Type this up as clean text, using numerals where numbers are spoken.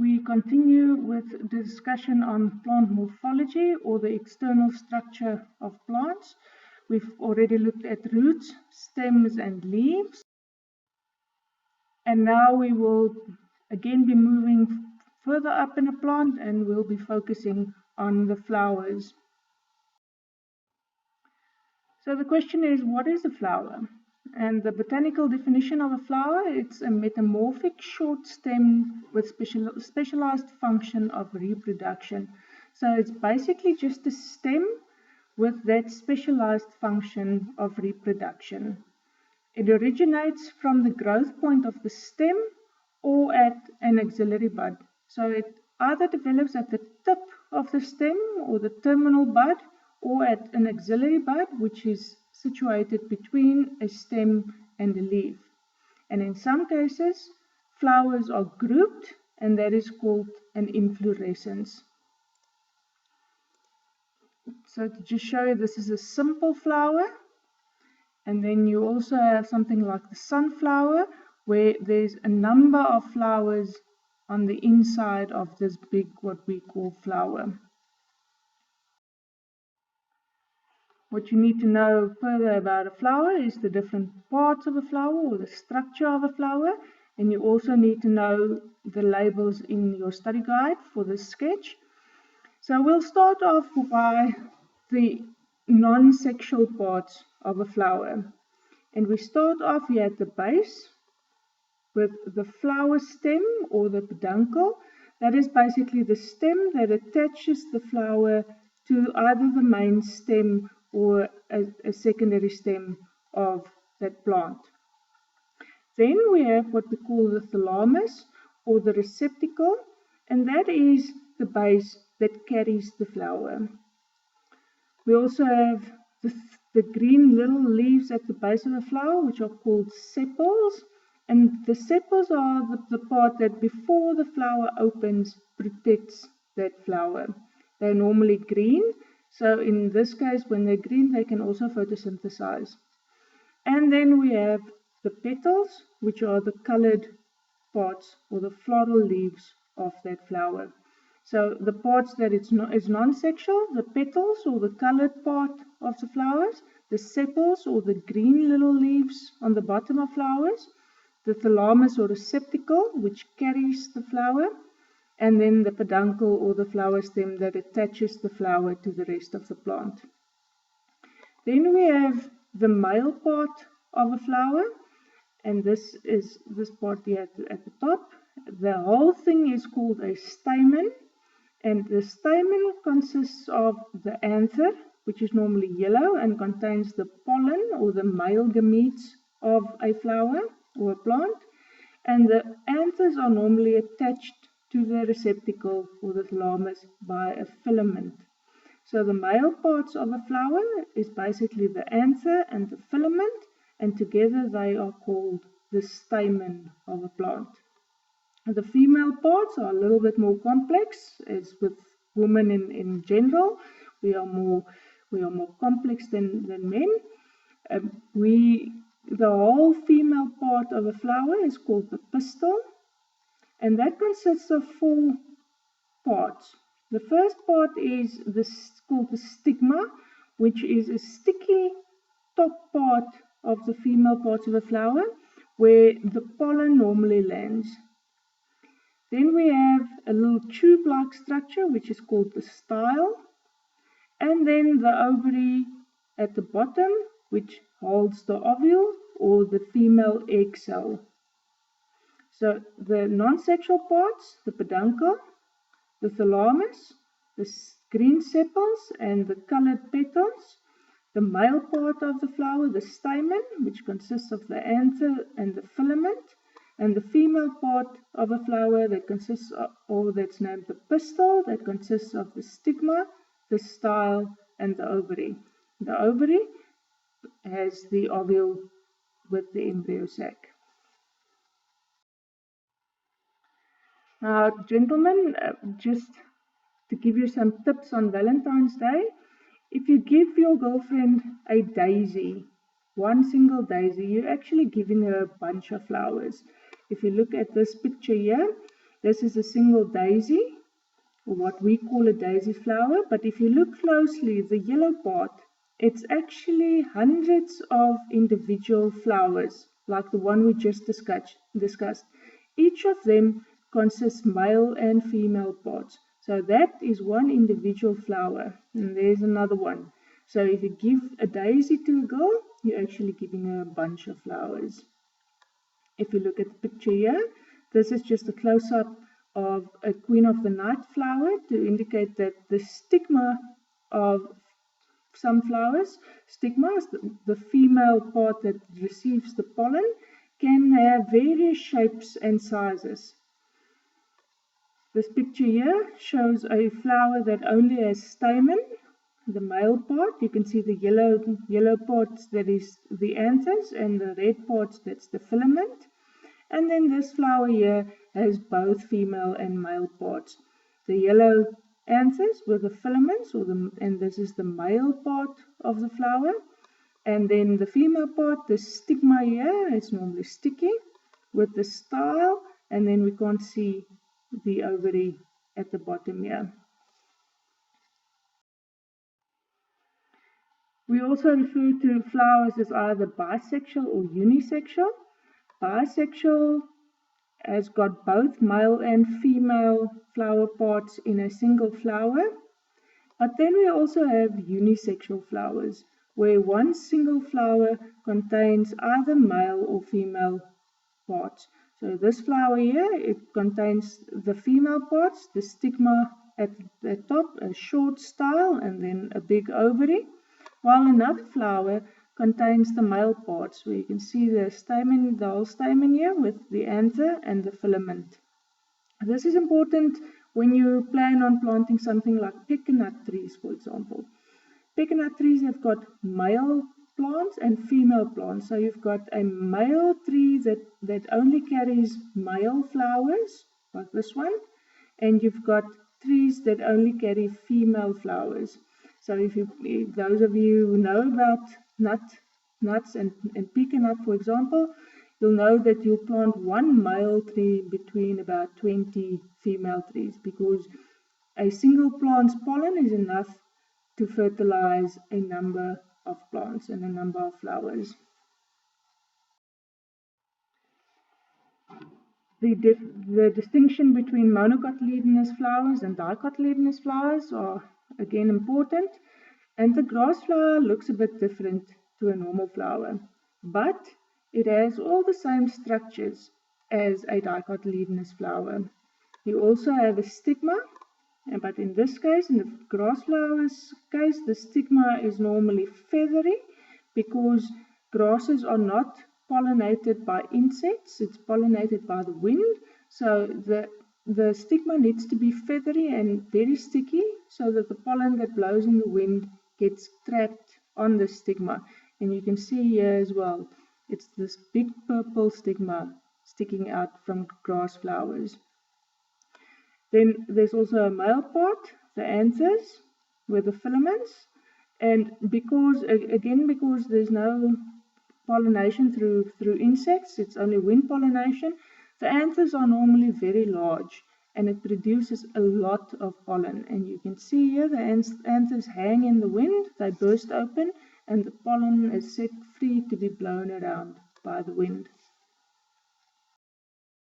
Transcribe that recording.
We continue with the discussion on plant morphology, or the external structure of plants. We've already looked at roots, stems, and leaves. And now we will again be moving further up in a plant, and we'll be focusing on the flowers. So the question is, what is a flower? And the botanical definition of a flower, it's a metamorphic short stem with specialized function of reproduction. So it's basically just a stem with that specialized function of reproduction. It originates from the growth point of the stem or at an axillary bud. So it either develops at the tip of the stem or the terminal bud, or at an axillary bud, which is situated between a stem and a leaf. And in some cases, flowers are grouped, and that is called an inflorescence. So to just show you, this is a simple flower. And then you also have something like the sunflower, where there's a number of flowers on the inside of this big, what we call flower. What you need to know further about a flower is the different parts of a flower, or the structure of a flower, and you also need to know the labels in your study guide for this sketch. So we'll start off by the non-sexual parts of a flower, and we start off here at the base with the flower stem, or the peduncle. That is basically the stem that attaches the flower to either the main stem or a secondary stem of that plant. Then we have what we call the thalamus, or the receptacle, and that is the base that carries the flower. We also have the green little leaves at the base of the flower, which are called sepals, and the sepals are the part that before the flower opens protects that flower. They're normally green. So in this case, when they're green, they can also photosynthesize. And then we have the petals, which are the colored parts, or the floral leaves of that flower. So the parts that is non-sexual, the petals, or the colored part of the flowers, the sepals, or the green little leaves on the bottom of flowers, the thalamus, or receptacle, which carries the flower, and then the peduncle, or the flower stem, that attaches the flower to the rest of the plant. Then we have the male part of a flower, and this is this part here at the top. The whole thing is called a stamen, and the stamen consists of the anther, which is normally yellow and contains the pollen, or the male gametes of a flower or a plant, and the anthers are normally attached to the receptacle, or the thalamus, by a filament. So the male parts of a flower is basically the anther and the filament, and together they are called the stamen of a plant. And the female parts are a little bit more complex, as with women in general. We are more complex than men. The whole female part of a flower is called the pistil, and that consists of 4 parts. The first part is called the stigma, which is a sticky top part of the female parts of a flower, where the pollen normally lands. Then we have a little tube-like structure, which is called the style, and then the ovary at the bottom, which holds the ovule, or the female egg cell. So the non-sexual parts, the peduncle, the thalamus, the green sepals, and the colored petals. The male part of the flower, the stamen, which consists of the anther and the filament, and the female part of a flower that consists of, or that's named the pistil, that consists of the stigma, the style, and the ovary. The ovary has the ovule with the embryo sac. Now, gentlemen, just to give you some tips on Valentine's Day, if you give your girlfriend a daisy, one single daisy, you're actually giving her a bunch of flowers. If you look at this picture here, This is a single daisy, or what we call a daisy flower, but if you look closely, the yellow part, it's actually hundreds of individual flowers, like the one we just discussed. Each of them consists male and female parts. So that is one individual flower, and there's another one. So if you give a daisy to a girl, you're actually giving her a bunch of flowers. If you look at the picture here, this is just a close-up of a queen of the night flower to indicate that the stigma of some flowers, stigma is the female part that receives the pollen, can have various shapes and sizes. This picture here shows a flower that only has stamen, the male part. You can see the yellow parts, that is the anthers, and the red parts, that's the filament. And then this flower here has both female and male parts. The yellow anthers with the filaments, and this is the male part of the flower. And then the female part, the stigma here, it's normally sticky with the style, and then we can't see the ovary at the bottom here. We also refer to flowers as either bisexual or unisexual. Bisexual has got both male and female flower parts in a single flower. But then we also have unisexual flowers, where one single flower contains either male or female parts. So this flower here, it contains the female parts, the stigma at the top, a short style, and then a big ovary, while another flower contains the male parts, where you can see the stamen, the whole stamen here with the anther and the filament. This is important when you plan on planting something like pecanut trees, for example. Pecanut trees have got male plants and female plants. So you've got a male tree that only carries male flowers, like this one, and you've got trees that only carry female flowers. So if those of you who know about nuts and pecanut, for example, you'll know that you'll plant one male tree between about 20 female trees, because a single plant's pollen is enough to fertilize a number of plants and a number of flowers. The distinction between monocotyledonous flowers and dicotyledonous flowers are again important, and the grass flower looks a bit different to a normal flower, but it has all the same structures as a dicotyledonous flower. You also have a stigma, but in this case, in the grass flower's case, the stigma is normally feathery, because grasses are not pollinated by insects, it's pollinated by the wind. So the stigma needs to be feathery and very sticky, so that the pollen that blows in the wind gets trapped on the stigma. And you can see here as well, it's this big purple stigma sticking out from grass flowers. Then there's also a male part, the anthers with the filaments, and because there's no pollination through insects, it's only wind pollination, the anthers are normally very large, and it produces a lot of pollen. And you can see here the anthers hang in the wind, they burst open, and the pollen is set free to be blown around by the wind.